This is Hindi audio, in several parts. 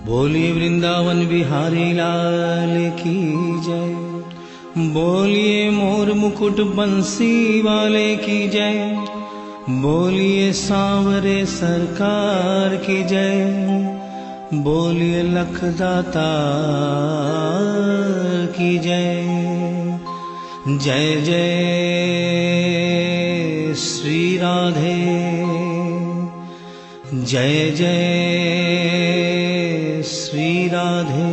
बोलिए वृंदावन बिहारी लाल की जय। बोलिए मोर मुकुट बंसी वाले की जय। बोलिए सांवरे सरकार की जय। बोलिए लखदाता की जय। जय जय श्री राधे। जय जय श्री राधे।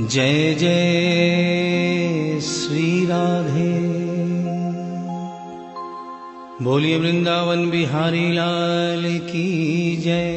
जय जय श्री राधे। बोलिए वृंदावन बिहारी लाल की जय।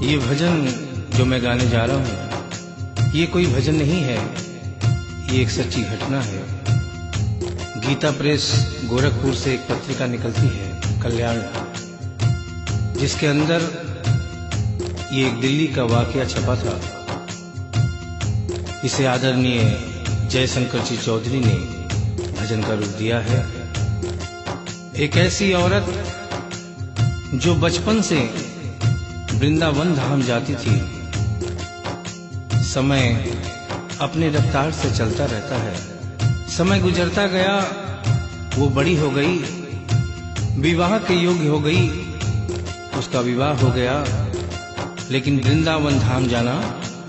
ये भजन जो मैं गाने जा रहा हूँ, ये कोई भजन नहीं है, ये एक सच्ची घटना है। गीता प्रेस गोरखपुर से एक पत्रिका निकलती है, कल्याण, जिसके अंदर ये एक दिल्ली का वाकया छपा था। इसे आदरणीय जयशंकर जी चौधरी ने भजन का रूप दिया है। एक ऐसी औरत जो बचपन से वृंदावन धाम जाती थी। समय अपने रफ्तार से चलता रहता है। समय गुजरता गया, वो बड़ी हो गई, विवाह के योग्य हो गई, उसका विवाह हो गया, लेकिन वृंदावन धाम जाना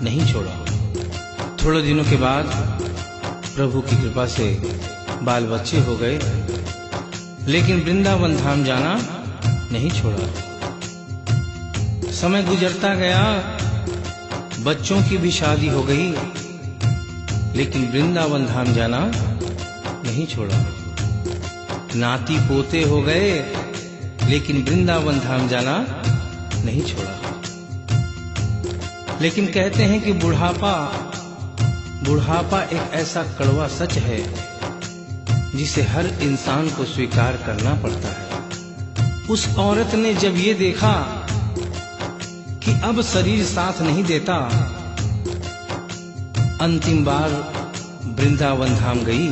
नहीं छोड़ा। थोड़े दिनों के बाद प्रभु की कृपा से बाल बच्चे हो गए, लेकिन वृंदावन धाम जाना नहीं छोड़ा। समय गुजरता गया, बच्चों की भी शादी हो गई, लेकिन वृंदावन धाम जाना नहीं छोड़ा। नाती पोते हो गए, लेकिन वृंदावन धाम जाना नहीं छोड़ा। लेकिन कहते हैं कि बुढ़ापा एक ऐसा कड़वा सच है जिसे हर इंसान को स्वीकार करना पड़ता है। उस औरत ने जब ये देखा कि अब शरीर साथ नहीं देता, अंतिम बार वृंदावन धाम गई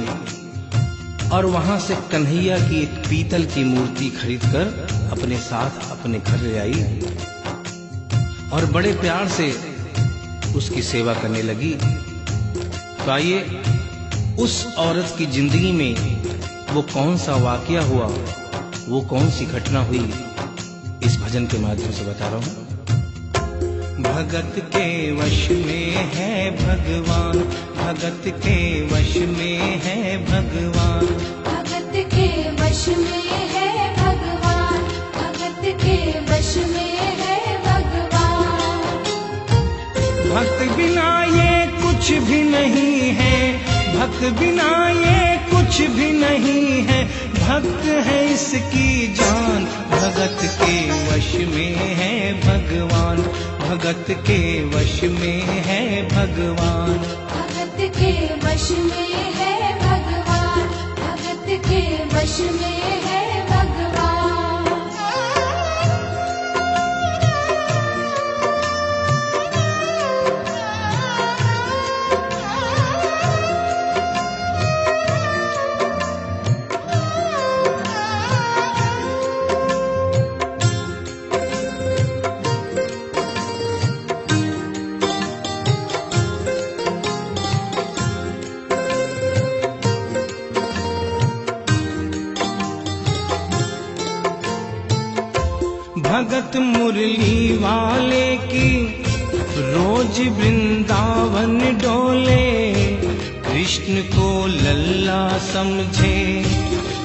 और वहां से कन्हैया की एक पीतल की मूर्ति खरीदकर अपने साथ अपने घर ले आई और बड़े प्यार से उसकी सेवा करने लगी। तो आइए उस औरत की जिंदगी में वो कौन सा वाकया हुआ, वो कौन सी घटना हुई, इस भजन के माध्यम से बता रहा हूं। भगत के वश में है भगवान, भगत के वश में है भगवान, भगत के वश में है भगवान, भगत के वश में है भगवान। भक्त बिना ये कुछ भी नहीं है, भक्त बिना ये कुछ भी नहीं है, भक्त है इसकी जान। भगत के वश में है भगवान, भगत के वश में है भगवान, भगत के वश में है भगवान, भगत के वश में है भगवान। भगत मुरली वाले की रोज वृंदावन डोले, कृष्ण को लल्ला समझे,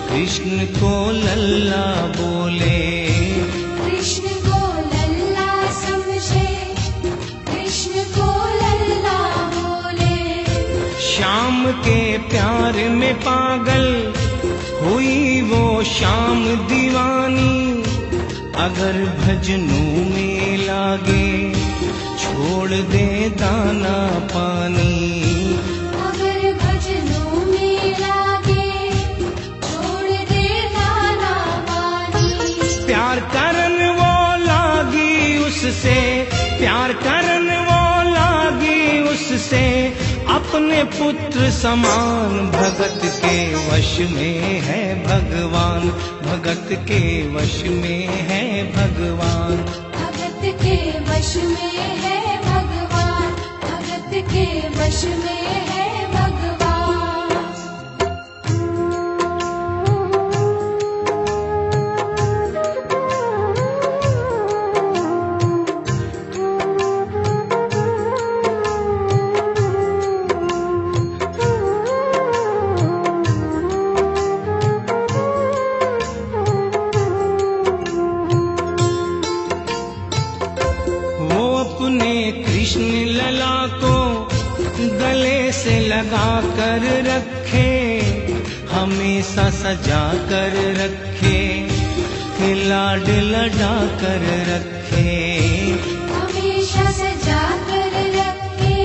कृष्ण को लल्ला बोले, कृष्ण को लल्ला समझे, कृष्ण को लल्ला बोले। श्याम श्याम के प्यार में पागल हुई वो शाम दीवानी। अगर भजनों में लागे छोड़ दे दाना पानी। अगर भजनों में लागे छोड़ दे दाना पानी। प्यार करन वो लागी उससे, प्यार करन वो लागी उससे, अपने पुत्र समान। भगत के वश में है भगवान, भगत के वश में है भगवान। भगत के वश में है भगवान, भगत के वश में है भगवान। कृष्ण लला को गले से लगा कर रखे, हमेशा सजा कर रखे, कि लाड लड़ा कर रखे। हमेशा सजा कर रखे,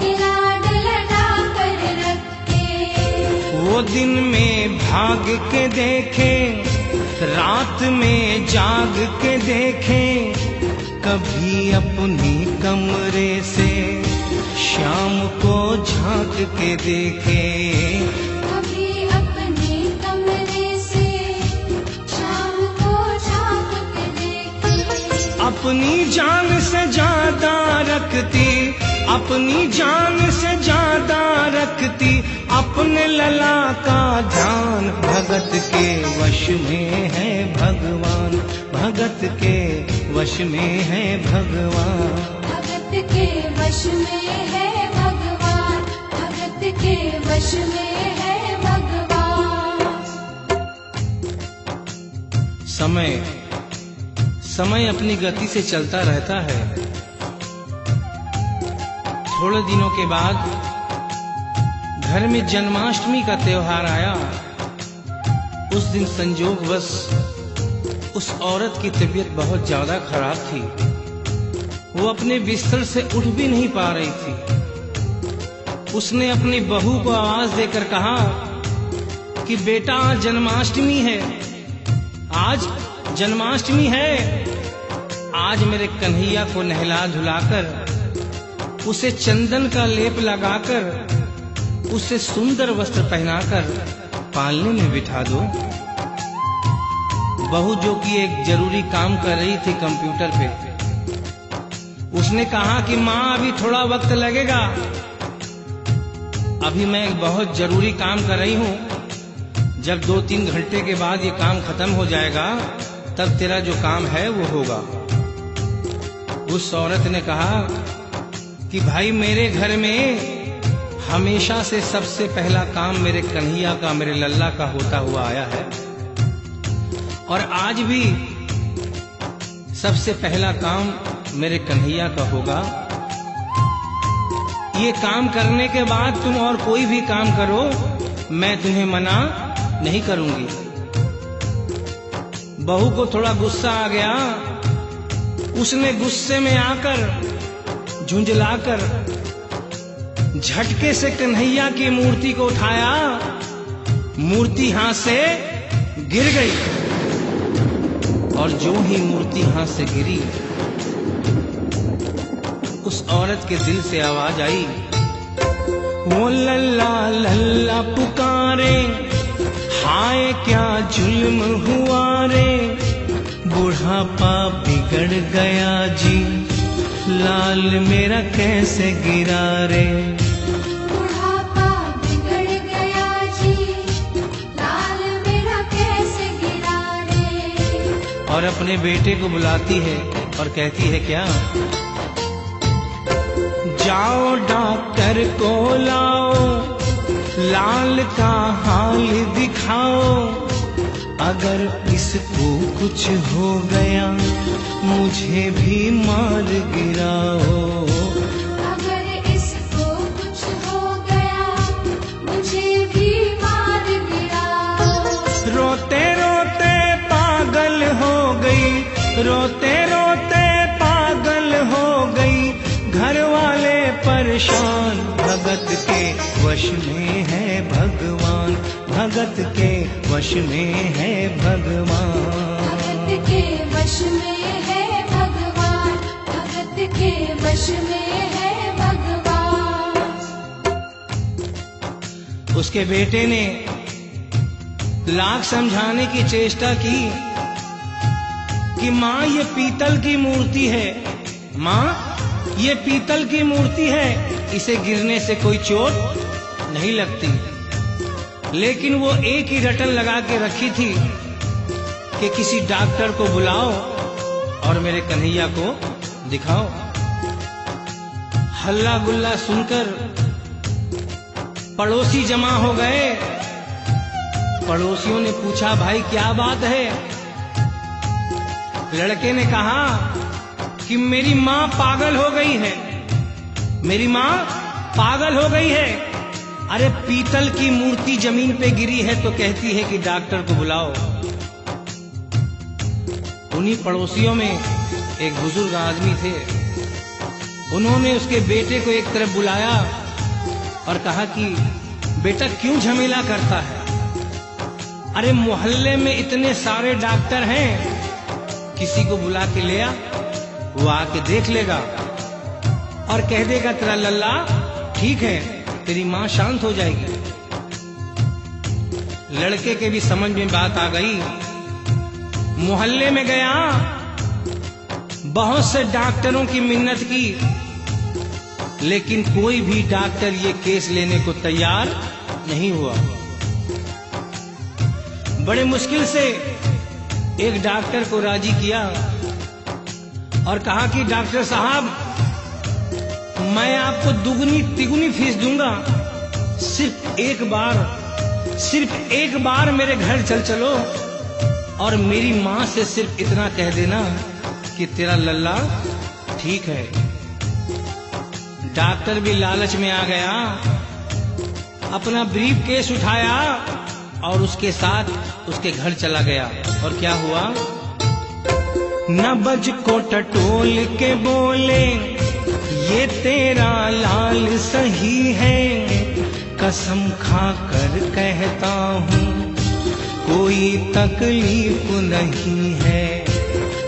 कि लाड लड़ा कर रखे। वो दिन में भाग के देखे, रात में जाग के देखे, कभी अपनी कमरे से शाम को झांक के देखे। कभी अपने कमरे से शाम को झांक के देखे। अपनी जान से ज्यादा रखती, अपनी जान से ज्यादा रखती, अपने लला का ध्यान। भगत के वश में है भगवान, भगत के वश में है भगवान। भगत के वश में है भगवान, भगत के वश में है भगवान। समय समय अपनी गति से चलता रहता है। थोड़े दिनों के बाद घर में जन्माष्टमी का त्योहार आया। उस दिन संजोगवश उस औरत की तबीयत बहुत ज्यादा खराब थी। वो अपने बिस्तर से उठ भी नहीं पा रही थी। उसने अपनी बहू को आवाज देकर कहा कि बेटा आज जन्माष्टमी है, आज जन्माष्टमी है। आज मेरे कन्हैया को नहला धुलाकर, उसे चंदन का लेप लगाकर, उसे सुंदर वस्त्र पहनाकर पालने में बिठा दो। बहू जो कि एक जरूरी काम कर रही थी कंप्यूटर पे, उसने कहा कि माँ अभी थोड़ा वक्त लगेगा, अभी मैं एक बहुत जरूरी काम कर रही हूँ। जब 2-3 घंटे के बाद ये काम खत्म हो जाएगा तब तेरा जो काम है वो होगा। उस औरत ने कहा कि भाई मेरे घर में हमेशा से सबसे पहला काम मेरे कन्हैया का, मेरे लल्ला का होता हुआ आया है, और आज भी सबसे पहला काम मेरे कन्हैया का होगा। ये काम करने के बाद तुम और कोई भी काम करो, मैं तुम्हें मना नहीं करूंगी। बहू को थोड़ा गुस्सा आ गया। उसने गुस्से में आकर, झुंझलाकर झटके से कन्हैया की मूर्ति को उठाया। मूर्ति हाथ से गिर गई, और जो ही मूर्ति हाथ से गिरी, उस औरत के दिल से आवाज आई, वो लल्ला लल्ला पुकारे, हाय क्या जुल्म हुआ रे, बुढ़ापा बिगड़ गया जी, लाल मेरा कैसे गिरा रे। बुढ़ापा बिगड़ गया जी, लाल मेरा कैसे गिरा रे। और अपने बेटे को बुलाती है और कहती है क्या, जाओ डॉक्टर को लाओ, लाल का हाल दिखाओ, अगर इसको कुछ हो गया मुझे भी मार गिराओ। अगर इसको कुछ हो गया रोते रोते पागल हो गई, घर वाले परेशान। भगत के वश में है भगवान, भगत के वश में है भगवान। भगत के वश में है भगवान, भगत के वश में है भगवान। उसके बेटे ने लाख समझाने की चेष्टा की कि माँ ये पीतल की मूर्ति है, माँ ये पीतल की मूर्ति है, इसे गिरने से कोई चोट नहीं लगती। लेकिन वो एक ही रटन लगा के रखी थी कि किसी डॉक्टर को बुलाओ और मेरे कन्हैया को दिखाओ। हल्ला गुल्ला सुनकर पड़ोसी जमा हो गए। पड़ोसियों ने पूछा, भाई क्या बात है? लड़के ने कहा कि मेरी माँ पागल हो गई है, मेरी माँ पागल हो गई है। अरे पीतल की मूर्ति जमीन पे गिरी है तो कहती है कि डॉक्टर को बुलाओ। उन्हीं पड़ोसियों में एक बुजुर्ग आदमी थे। उन्होंने उसके बेटे को एक तरफ बुलाया और कहा कि बेटा क्यों झमेला करता है? अरे मोहल्ले में इतने सारे डॉक्टर हैं, किसी को बुला के ले आ, वो आके देख लेगा और कह देगा तेरा लल्ला ठीक है, तेरी माँ शांत हो जाएगी। लड़के के भी समझ में बात आ गई। मोहल्ले में गया, बहुत से डॉक्टरों की मिन्नत की, लेकिन कोई भी डॉक्टर ये केस लेने को तैयार नहीं हुआ। बड़े मुश्किल से एक डॉक्टर को राजी किया और कहा कि डॉक्टर साहब मैं आपको दुगनी तिगुनी फीस दूंगा, सिर्फ एक बार मेरे घर चलो और मेरी माँ से सिर्फ इतना कह देना कि तेरा लल्ला ठीक है। डॉक्टर भी लालच में आ गया, अपना ब्रीफ केस उठाया और उसके साथ उसके घर चला गया। और क्या हुआ? नबज को टटोल के बोले ये तेरा लाल सही है, कसम खाकर कहता हूँ कोई तकलीफ नहीं है।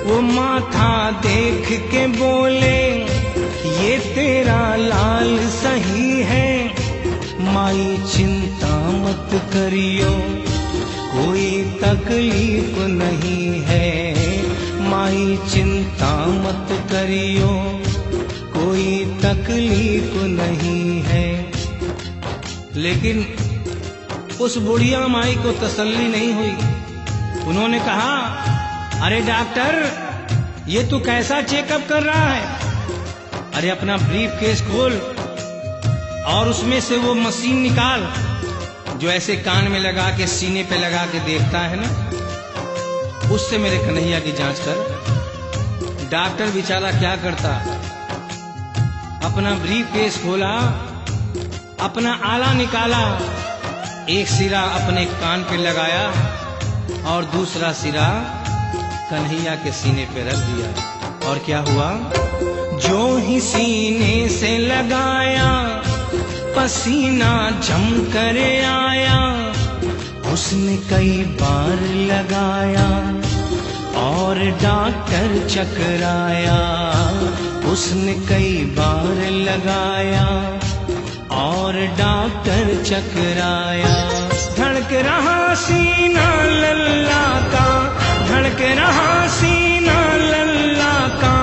वो माथा देख के बोले ये तेरा लाल सही है, माई चिंता मत करियो कोई तकलीफ नहीं है, माई चिंता मत करियो कोई तकलीफ नहीं है। लेकिन उस बुढ़िया माई को तसल्ली नहीं हुई। उन्होंने कहा, अरे डॉक्टर ये तू कैसा चेकअप कर रहा है? अरे अपना ब्रीफ केस खोल और उसमें से वो मशीन निकाल जो ऐसे कान में लगा के सीने पे लगा के देखता है ना, उससे मेरे कन्हैया की जांच कर। डॉक्टर बेचारा क्या करता, अपना ब्रीफ केस खोला, अपना आला निकाला, एक सिरा अपने कान पे लगाया और दूसरा सिरा कन्हैया के सीने पे रख दिया। और क्या हुआ? जो ही सीने से लगाया पसीना जम कर आया, उसने कई बार लगाया और डॉक्टर चकराया, उसने कई बार लगाया और डॉक्टर चकराया। धड़क रहा सीना लल्ला का, धड़क रहा सीना लल्ला का,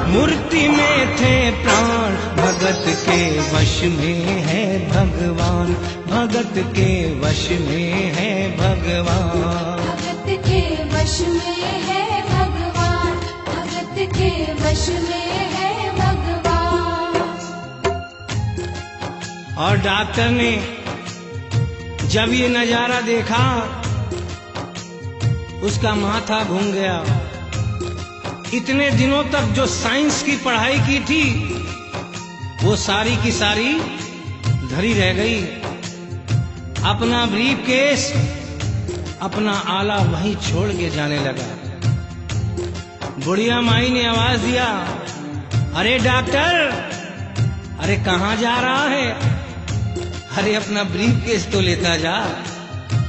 मूर्ति में थे प्राण, भगत के वश में है भगवान, भगत के वश में है भगवान। भगत के वश में है भगवान, भगत के वश में है भगवान। और डॉक्टर ने जब ये नजारा देखा उसका माथा घूम गया। इतने दिनों तक जो साइंस की पढ़ाई की थी वो सारी की सारी धरी रह गई। अपना ब्रीफ केस, अपना आला वहीं छोड़ के जाने लगा। बुढ़िया माई ने आवाज दिया, अरे डॉक्टर, अरे कहाँ जा रहा है? अरे अपना ब्रीफ केस तो लेता जा।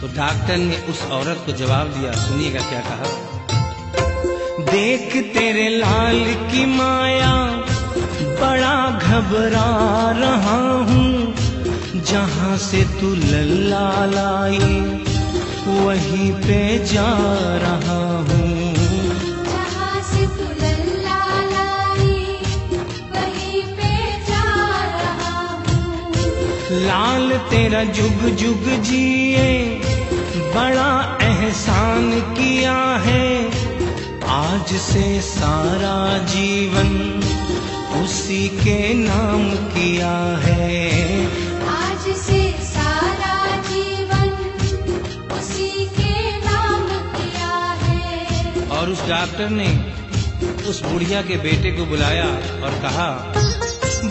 तो डॉक्टर ने उस औरत को जवाब दिया, सुनिएगा क्या कहा। देख तेरे लाल की माया बड़ा घबरा रहा हूँ, जहाँ से तू लल्ला लाई वहीं पे जा रहा हूँ। जहाँ से तू लल्ला लाई वहीं पे जा रहा हूँ। लाल तेरा जुग जुग जिए बड़ा एहसान किया है, आज से सारा जीवन उसी के नाम किया है। आज से सारा जीवन उसी के नाम किया है। और उस डॉक्टर ने उस बुढ़िया के बेटे को बुलाया और कहा,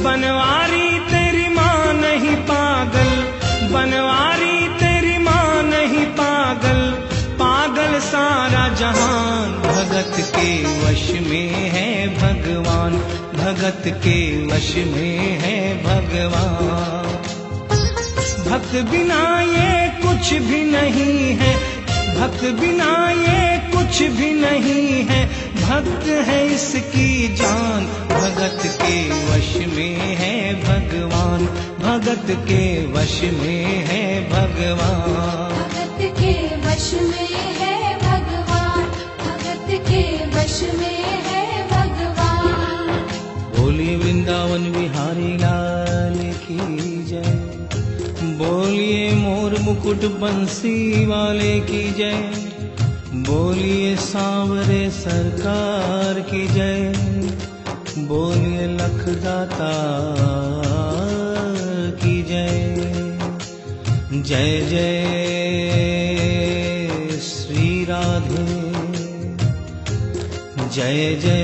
बनवारी तेरी माँ नहीं पागल, बनवारी तेरी माँ नहीं पागल, पागल सारा जहान, भगत के वश में है भगवान, भगत के वश में है भगवान। भक्त बिना ये कुछ भी नहीं है, भक्त बिना ये कुछ भी नहीं है, भक्त है इसकी जान, भगत के वश में है भगवान, भगत के वश में है भगवान। भगत के वश में है भगवान, भगत के वश में है भगवान। बोलिए वृंदावन बिहारी लाल की जय, बोलिए मोर मुकुट बंसी वाले की जय, बोलिए सांवरे सरकार की जय, बोलिए लखदाता की जय। जय जय श्री राधे, जय जय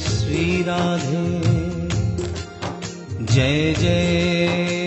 श्री राधे, जय जय